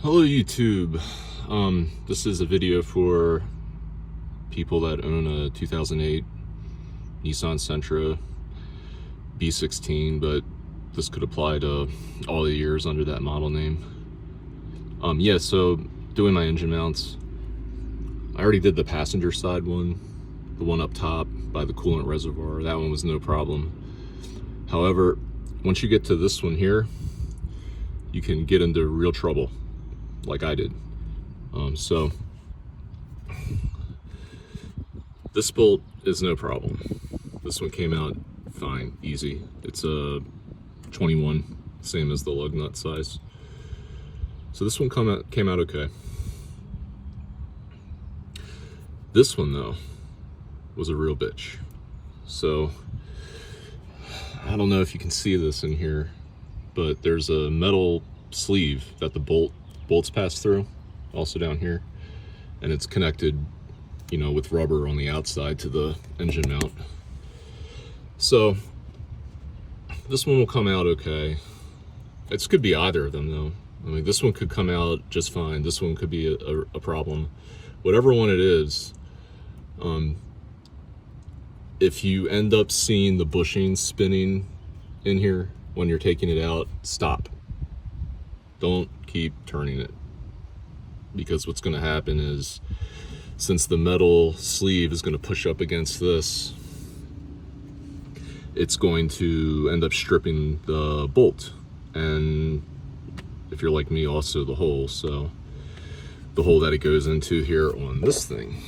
Hello YouTube. This is a video for people that own a 2008 Nissan Sentra B16, but this could apply to all the years under that model name. Yeah, so doing my engine mounts, I already did the passenger side one, the one up top by the coolant reservoir. That one was no problem. However, once you get to this one here, you can get into real trouble, like I did. So this bolt is no problem. This one came out fine, easy. It's a 21, same as the lug nut size. So this one came out okay. This one though was a real bitch. So I don't know if you can see this in here, but there's a metal sleeve that the bolts pass through, also down here, and it's connected, you know, with rubber on the outside to the engine mount. So this one will come out okay. It could be either of them though. I mean, this one could come out just fine. This one could be a problem. Whatever one it is, if you end up seeing the bushing spinning in here when you're taking it out, stop. Don't keep turning it, because what's going to happen is, since the metal sleeve is going to push up against this, it's going to end up stripping the bolt, and if you're like me, also the hole. So the hole that it goes into here on this thing,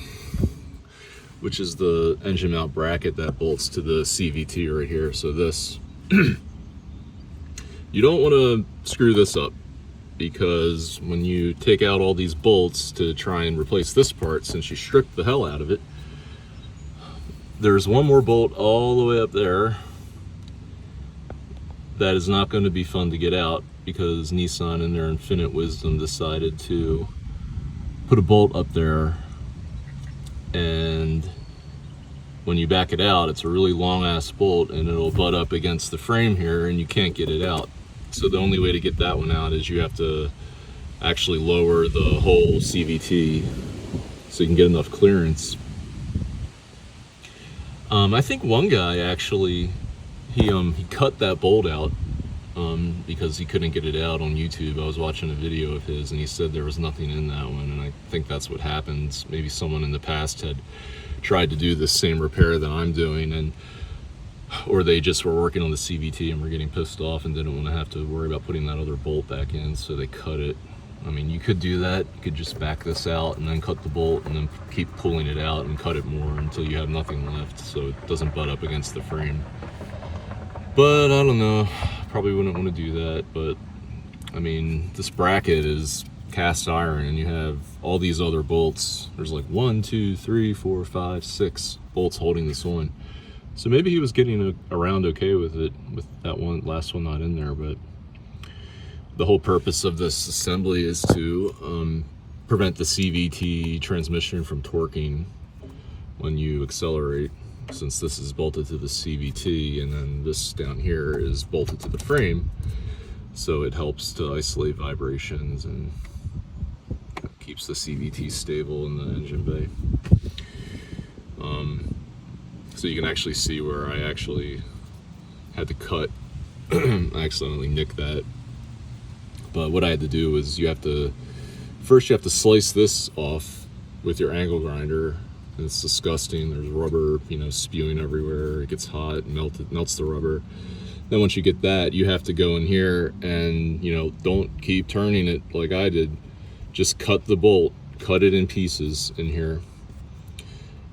which is the engine mount bracket that bolts to the CVT right here. So this you don't want to screw this up, because when you take out all these bolts to try and replace this part, since you stripped the hell out of it, there's one more bolt all the way up there that is not going to be fun to get out, because Nissan in their infinite wisdom decided to put a bolt up there, and when you back it out, it's a really long ass bolt and it'll butt up against the frame here and you can't get it out. So the only way to get that one out is you have to actually lower the whole CVT so you can get enough clearance. I think one guy actually, he cut that bolt out because he couldn't get it out on YouTube. I was watching a video of his and he said there was nothing in that one, and I think that's what happens. Maybe someone in the past had tried to do the same repair that I'm doing, or they just were working on the CVT and were getting pissed off and didn't want to have to worry about putting that other bolt back in, so they cut it. I mean, you could do that. You could just back this out and then cut the bolt and then keep pulling it out and cut it more until you have nothing left, so it doesn't butt up against the frame. But I don't know, probably wouldn't want to do that. But I mean, this bracket is cast iron and you have all these other bolts. There's like 1, 2, 3, 4, 5, 6 bolts holding this on. So maybe he was getting around okay with it, with that last one not in there. But the whole purpose of this assembly is to prevent the CVT transmission from torquing when you accelerate, since this is bolted to the CVT and then this down here is bolted to the frame. So it helps to isolate vibrations and keeps the CVT stable in the engine bay. So you can actually see where I actually had to cut. I accidentally nicked that. But what I had to do was first you have to slice this off with your angle grinder. And it's disgusting. There's rubber, you know, spewing everywhere. It gets hot, melts the rubber. Then once you get that, you have to go in here and, you know, don't keep turning it like I did. Just cut the bolt, cut it in pieces in here,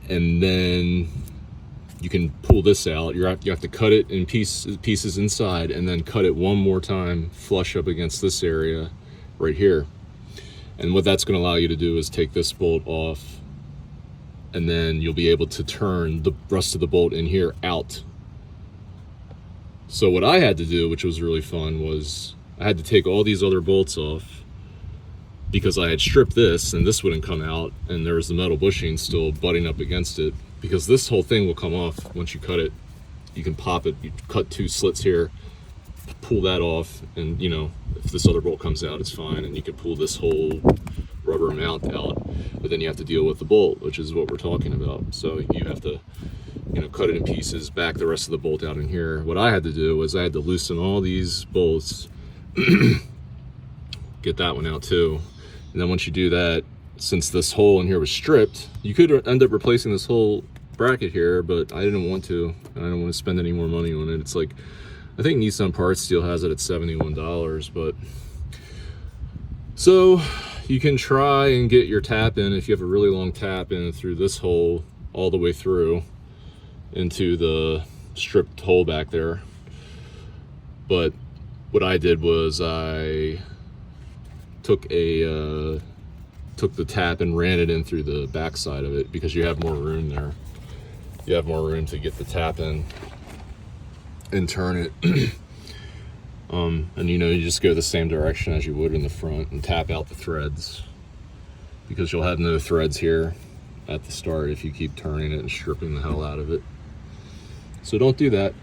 and then you can pull this out. You have to cut it in pieces inside, and then cut it one more time flush up against this area right here. And what that's going to allow you to do is take this bolt off, and then you'll be able to turn the rest of the bolt in here out. So what I had to do, which was really fun, was I had to take all these other bolts off, because I had stripped this and this wouldn't come out, and there was the metal bushing still butting up against it, because this whole thing will come off once you cut it. You can pop it, you cut 2 slits here, pull that off, and you know, if this other bolt comes out, it's fine, and you can pull this whole rubber mount out. But then you have to deal with the bolt, which is what we're talking about. So you have to, you know, cut it in pieces, back the rest of the bolt out in here. What I had to do was I had to loosen all these bolts, get that one out too. And then once you do that, since this hole in here was stripped, you could end up replacing this whole bracket here, but I didn't want to, and I don't want to spend any more money on it. It's like, I think Nissan Parts still has it at $71, but so you can try and get your tap in if you have a really long tap in through this hole all the way through into the stripped hole back there. But what I did was I took the tap and ran it in through the back side of it, because you have more room there. You have more room to get the tap in and turn it. And you know, you just go the same direction as you would in the front and tap out the threads, because you'll have no threads here at the start if you keep turning it and stripping the hell out of it. So don't do that.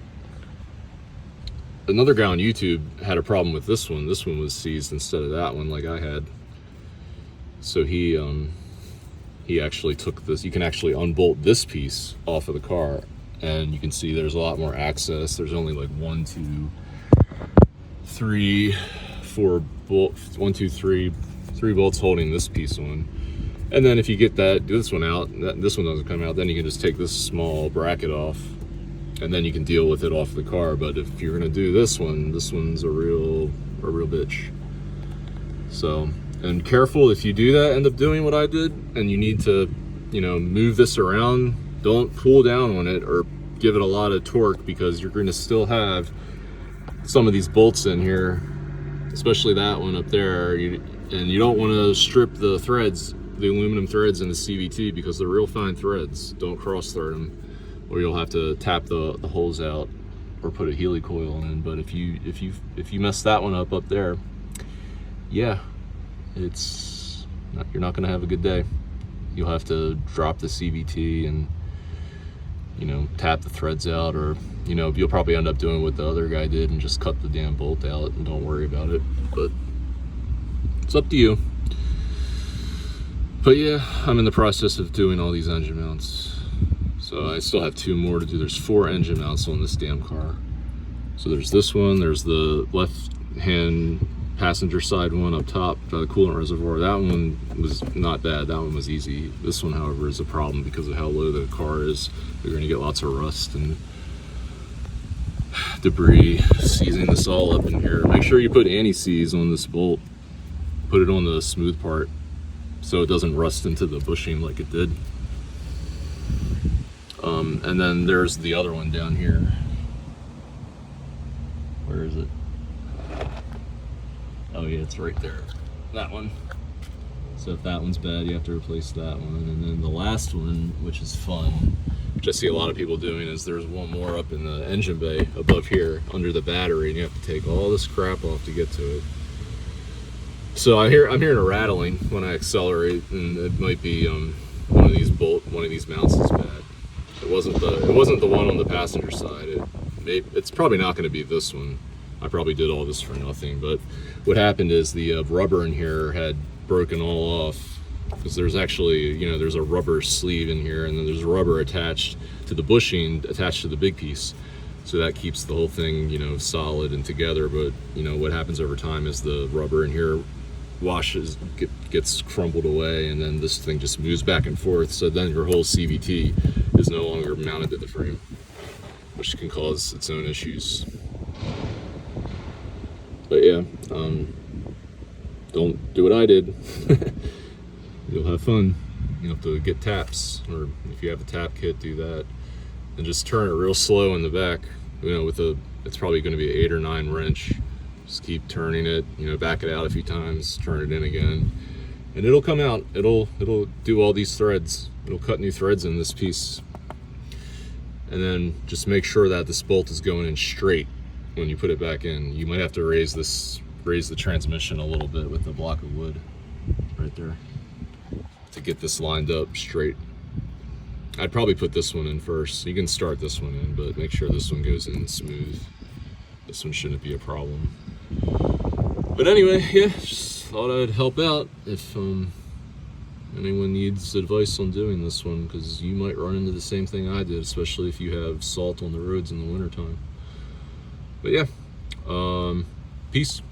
Another guy on YouTube had a problem with this one. This one was seized instead of that one, like I had. So he actually took this. You can actually unbolt this piece off of the car, and you can see there's a lot more access. There's only like 1, 2, 3, 4 bolts. 1, 2, 3 bolts holding this piece on. And then if you get this one out, this one doesn't come out, then you can just take this small bracket off, and then you can deal with it off the car. But if you're gonna do this one's a real bitch. So, and careful if you do that, end up doing what I did, and you need to, you know, move this around. Don't pull down on it or give it a lot of torque, because you're going to still have some of these bolts in here, especially that one up there. And you don't want to strip the threads, the aluminum threads in the CVT, because they're real fine threads. Don't cross thread them, or you'll have to tap the holes out or put a Healy coil in. But if you mess that one up there, yeah, you're not going to have a good day. You'll have to drop the CVT and, you know, tap the threads out, or, you know, you'll probably end up doing what the other guy did and just cut the damn bolt out and don't worry about it. But it's up to you. But yeah, I'm in the process of doing all these engine mounts. So I still have 2 more to do. There's 4 engine mounts on this damn car. So there's this one, there's the left hand passenger side one up top by the coolant reservoir. That one was not bad, that one was easy. This one, however, is a problem because of how low the car is. You're gonna get lots of rust and debris seizing this all up in here. Make sure you put anti-seize on this bolt. Put it on the smooth part so it doesn't rust into the bushing like it did. And then there's the other one down here. Where is it? Oh yeah, it's right there. That one. So if that one's bad, you have to replace that one. And then the last one, which is fun, which I see a lot of people doing, is there's one more up in the engine bay above here under the battery, and you have to take all this crap off to get to it. So I'm hearing a rattling when I accelerate, and it might be one of these mounts is bad. It wasn't the one on the passenger side. It's probably not going to be this one. I probably did all this for nothing. But what happened is the rubber in here had broken all off, because there's actually, you know, there's a rubber sleeve in here, and then there's rubber attached to the bushing, attached to the big piece. So that keeps the whole thing, you know, solid and together. But, you know, what happens over time is the rubber in here gets crumbled away, and then this thing just moves back and forth. So then your whole CVT is no longer mounted to the frame, which can cause its own issues. But yeah, don't do what I did. You'll have fun. You'll have to get taps, or if you have a tap kit, do that, and just turn it real slow in the back. You know, it's probably going to be an 8 or 9 wrench. Just keep turning it, you know, back it out a few times, turn it in again, and it'll come out. It'll do all these threads. It'll cut new threads in this piece. And then just make sure that this bolt is going in straight when you put it back in. You might have to raise the transmission a little bit with the block of wood right there to get this lined up straight. I'd probably put this one in first. You can start this one in, but make sure this one goes in smooth. this one shouldn't be a problem. But anyway, yeah, just thought I'd help out if anyone needs advice on doing this one, because you might run into the same thing I did, especially if you have salt on the roads in the wintertime. But yeah, peace.